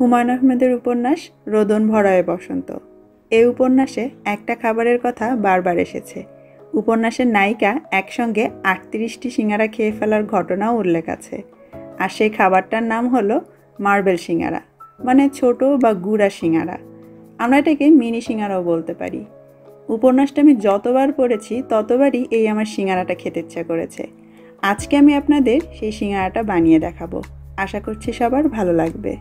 হুমায়ুন আহমেদের উপন্যাস রোদন ভরায় বসন্ত। এই উপন্যাসে একটা খাবারের কথা বারবার এসেছে। উপন্যাসের নায়িকা একসঙ্গে ৩৮টি সিঙ্গারা খেয়ে ফেলার ঘটনাও উল্লেখ আছে। আর সেই খাবারটার নাম হলো মার্বেল সিঙ্গারা, মানে ছোট বা গুঁড়া সিঙ্গারা। আমরা এটাকে মিনি সিঙ্গারাও বলতে পারি। উপন্যাসটা আমি যতবার পড়েছি ততবারই এই আমার সিঙ্গারাটা খেতে ইচ্ছা করেছে। আজকে আমি আপনাদের সেই সিঙ্গারাটা বানিয়ে দেখাবো। আশা করছি সবার ভালো লাগবে।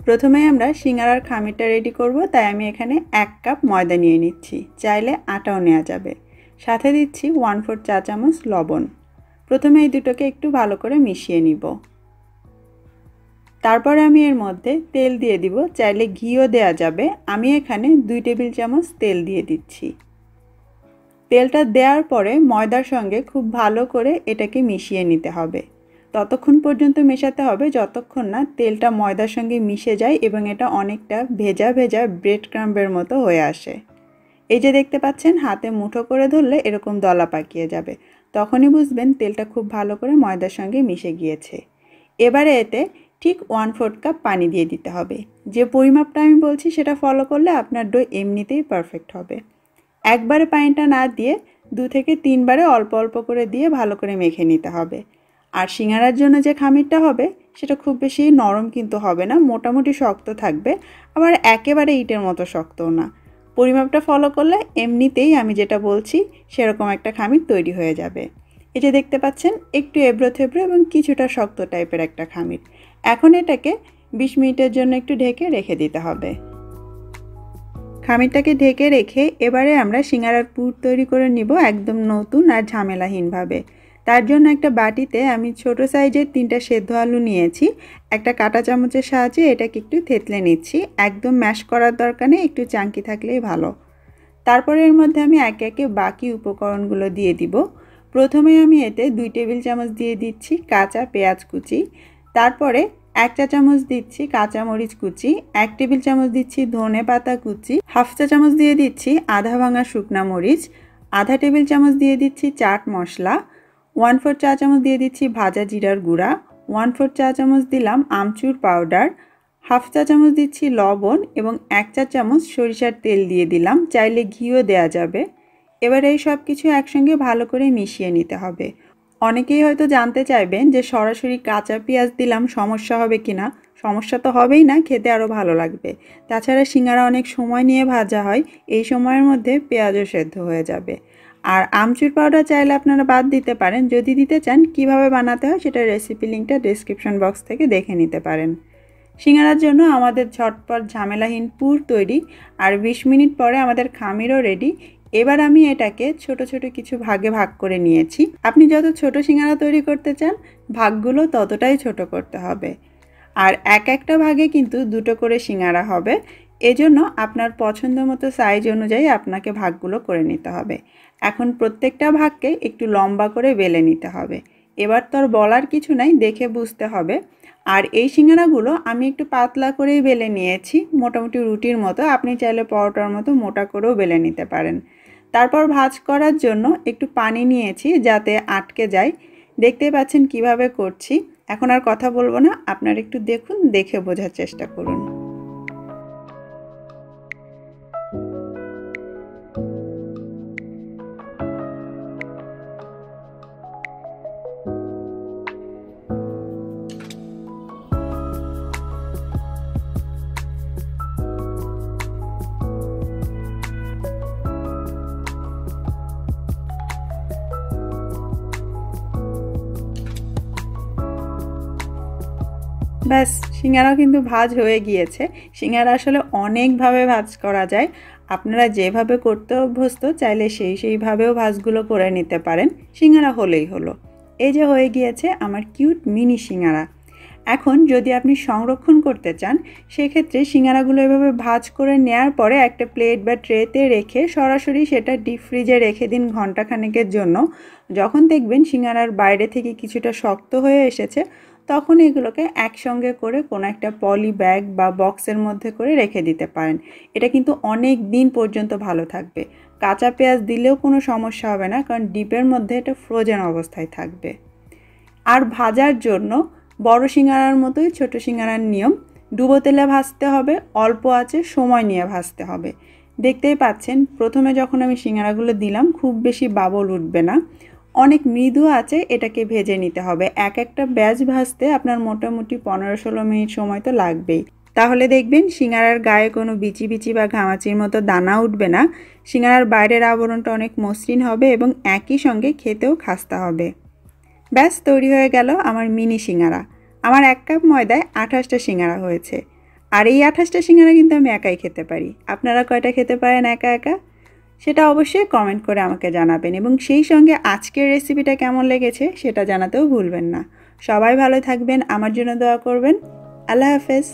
প্রথমে আমরা সিঙ্গারার খামিরটা রেডি করব, তাই আমি এখানে 1 কাপ ময়দা নিয়ে নিচ্ছি। চাইলে আটাও নেওয়া যাবে। সাথে দিচ্ছি 1/4 চা চামচ লবণ। প্রথমে এই দুটোকে একটু ভালো করে মিশিয়ে নিব। তারপরে আমি এর মধ্যে তেল দিয়ে দিব, চাইলে ঘিও দেওয়া যাবে। আমি এখানে 2 টেবিল চামচ তেল দিয়ে দিচ্ছি। তেলটা দেওয়ার পরে ময়দার সঙ্গে খুব ভালো করে এটাকে মিশিয়ে নিতে হবে। ততক্ষণ পর্যন্ত মেশাতে হবে যতক্ষণ না তেলটা ময়দার সঙ্গে মিশে যায় এবং এটা অনেকটা ভেজা ভেজা ব্রেড ক্রাম্বের মতো হয়ে আসে। এই যে দেখতে পাচ্ছেন, হাতে মুঠো করে ধরলে এরকম দলা পাকিয়ে যাবে। তখনই বুঝবেন তেলটা খুব ভালো করে ময়দার সঙ্গে মিশে গিয়েছে। এবারে এতে ঠিক 1/4 কাপ পানি দিয়ে দিতে হবে। যে পরিমাপটা আমি বলছি সেটা ফলো করলে আপনার ডো এমনিতেই পারফেক্ট হবে। একবারে পানিটা না দিয়ে 2 থেকে 3 বারে অল্প অল্প করে দিয়ে ভালো করে মেখে নিতে হবে। আর সিঙ্গারার জন্য যে খামিরটা হবে সেটা খুব বেশি নরম কিন্তু হবে না, মোটামুটি শক্ত থাকবে, আবার একেবারে ইটের মতো শক্তও না। পরিমাপটা ফলো করলে এমনিতেই আমি যেটা বলছি সেরকম একটা খামির তৈরি হয়ে যাবে। এই যে দেখতে পাচ্ছেন, একটু এবড়ো থেবড়ো এবং কিছুটা শক্ত টাইপের একটা খামির। এখন এটাকে 20 মিনিটের জন্য একটু ঢেকে রেখে দিতে হবে। খামিরটাকে ঢেকে রেখে এবারে আমরা সিঙ্গারার পুর তৈরি করে নিব একদম নতুন আর ঝামেলাহীনভাবে। তার জন্য একটা বাটিতে আমি ছোট সাইজের 3টা সেদ্ধ আলু নিয়েছি। একটা কাঁটা চামচের সাহায্যে এটাকে একটু থেতলে নিচ্ছি। একদম ম্যাশ করার দরকার নেই, একটু চাঙ্কি থাকলেই ভালো। তারপরে এর মধ্যে আমি একে একে বাকি উপকরণগুলো দিয়ে দিব। প্রথমে আমি এতে 2 টেবিল চামচ দিয়ে দিচ্ছি কাঁচা পেঁয়াজ কুচি। তারপরে 1 চা চামচ দিচ্ছি কাঁচা মরিচ কুচি, 1 টেবিল চামচ দিচ্ছি ধনে পাতা কুচি, 1/2 চা চামচ দিয়ে দিচ্ছি আধা ভাঙা শুকনা মরিচ, আধা টেবিল চামচ দিয়ে দিচ্ছি চাট মশলা, 1/4 চা চামচ দিয়ে দিচ্ছি ভাজা জিরার গুঁড়া, 1/4 চা চামচ দিলাম আমচুর পাউডার, 1/2 চা চামচ দিচ্ছি লবণ এবং 1 চা চামচ সরিষার তেল দিয়ে দিলাম। চাইলে ঘিও দেওয়া যাবে। এবার এই সব কিছু একসঙ্গে ভালো করে মিশিয়ে নিতে হবে। অনেকেই হয়তো জানতে চাইবেন যে সরাসরি কাঁচা পেঁয়াজ দিলাম সমস্যা হবে কিনা। সমস্যা তো হবেই না, খেতে আরও ভালো লাগবে। তাছাড়া সিঙ্গারা অনেক সময় নিয়ে ভাজা হয়, এই সময়ের মধ্যে পেঁয়াজও সেদ্ধ হয়ে যাবে। আর আমচুর পাউডার চাইলে আপনারা বাদ দিতে পারেন। যদি দিতে চান কিভাবে বানাতে হয় সেটার রেসিপি লিঙ্কটা ডেসক্রিপশন বক্স থেকে দেখে নিতে পারেন। সিঙ্গারার জন্য আমাদের ঝটপট ঝামেলাহীন পুর তৈরি, আর 20 মিনিট পরে আমাদের খামিরও রেডি। এবার আমি এটাকে ছোট ছোট কিছু ভাগে ভাগ করে নিয়েছি। আপনি যত ছোট সিঙ্গারা তৈরি করতে চান ভাগগুলো ততটাই ছোট করতে হবে। আর একটা ভাগে কিন্তু 2টো করে সিঙ্গারা হবে। এজন্য আপনার পছন্দ মতো সাইজ অনুযায়ী আপনাকে ভাগগুলো করে নিতে হবে। এখন প্রত্যেকটা ভাগকে একটু লম্বা করে বেলে নিতে হবে। এবার তো আর বলার কিছু নাই, দেখে বুঝতে হবে। আর এই সিঙ্গারাগুলো আমি একটু পাতলা করেই বেলে নিয়েছি, মোটামুটি রুটির মতো। আপনি চাইলে পরোটার মতো মোটা করেও বেলে নিতে পারেন। তারপর ভাজ করার জন্য একটু পানি নিয়েছি যাতে আটকে যায়। দেখতেই পাচ্ছেন কিভাবে করছি। এখন আর কথা বলবো না, আপনারা একটু দেখুন, দেখে বোঝার চেষ্টা করুন। ব্যাস, সিঙ্গারাও কিন্তু ভাজ হয়ে গিয়েছে। সিঙ্গারা আসলে অনেকভাবে ভাজ করা যায়। আপনারা যেভাবে করতে অভ্যস্ত চাইলে সেইভাবেও ভাজগুলো করে নিতে পারেন। সিঙ্গারা হলেই হলো। এই যে হয়ে গিয়েছে আমার কিউট মিনি সিঙ্গারা। এখন যদি আপনি সংরক্ষণ করতে চান সেক্ষেত্রে সিঙ্গারাগুলো এভাবে ভাজ করে নেওয়ার পরে একটা প্লেট বা ট্রেতে রেখে সরাসরি সেটা ডিপ ফ্রিজে রেখে দিন ঘন্টাখানেকের জন্য। যখন দেখবেন সিঙ্গারার বাইরে থেকে কিছুটা শক্ত হয়ে এসেছে তখন এগুলোকে একসঙ্গে করে কোনো একটা পলি ব্যাগ বা বক্সের মধ্যে করে রেখে দিতে পারেন। এটা কিন্তু অনেক দিন পর্যন্ত ভালো থাকবে। কাঁচা পেঁয়াজ দিলেও কোনো সমস্যা হবে না, কারণ ডিপের মধ্যে এটা ফ্রোজেন অবস্থায় থাকবে। আর ভাজার জন্য বড় সিঙ্গারার মতোই ছোট সিঙ্গারার নিয়ম। ডুবো তেলে ভাজতে হবে, অল্প আঁচে সময় নিয়ে ভাজতে হবে। দেখতেই পাচ্ছেন প্রথমে যখন আমি সিঙ্গারাগুলো দিলাম খুব বেশি বাবল উঠবে না, অনেক মৃদু আঁচে এটাকে ভেজে নিতে হবে। এক একটা ব্যাচ ভাজতে আপনার মোটামুটি 15-16 মিনিট সময় তো লাগবেই। তাহলে দেখবেন সিঙ্গারার গায়ে কোনো বিচি বিচি বা ঘামাচির মতো দানা উঠবে না। সিঙ্গারার বাইরের আবরণটা অনেক মসৃণ হবে এবং একই সঙ্গে খেতেও খাস্তা হবে। ব্যাস তৈরি হয়ে গেল আমার মিনি সিঙ্গারা। আমার 1 কাপ ময়দায় 28টা সিঙ্গারা হয়েছে। আর এই 28টা সিঙ্গারা কিন্তু আমি একাই খেতে পারি। আপনারা কয়টা খেতে পারেন একা একা? সেটা অবশ্যই কমেন্ট করে আমাকে জানাবেন এবং সেই সঙ্গে আজকের রেসিপিটা কেমন লেগেছে সেটা জানাতেও ভুলবেন না। সবাই ভালো থাকবেন, আমার জন্য দোয়া করবেন। আল্লাহ হাফেজ।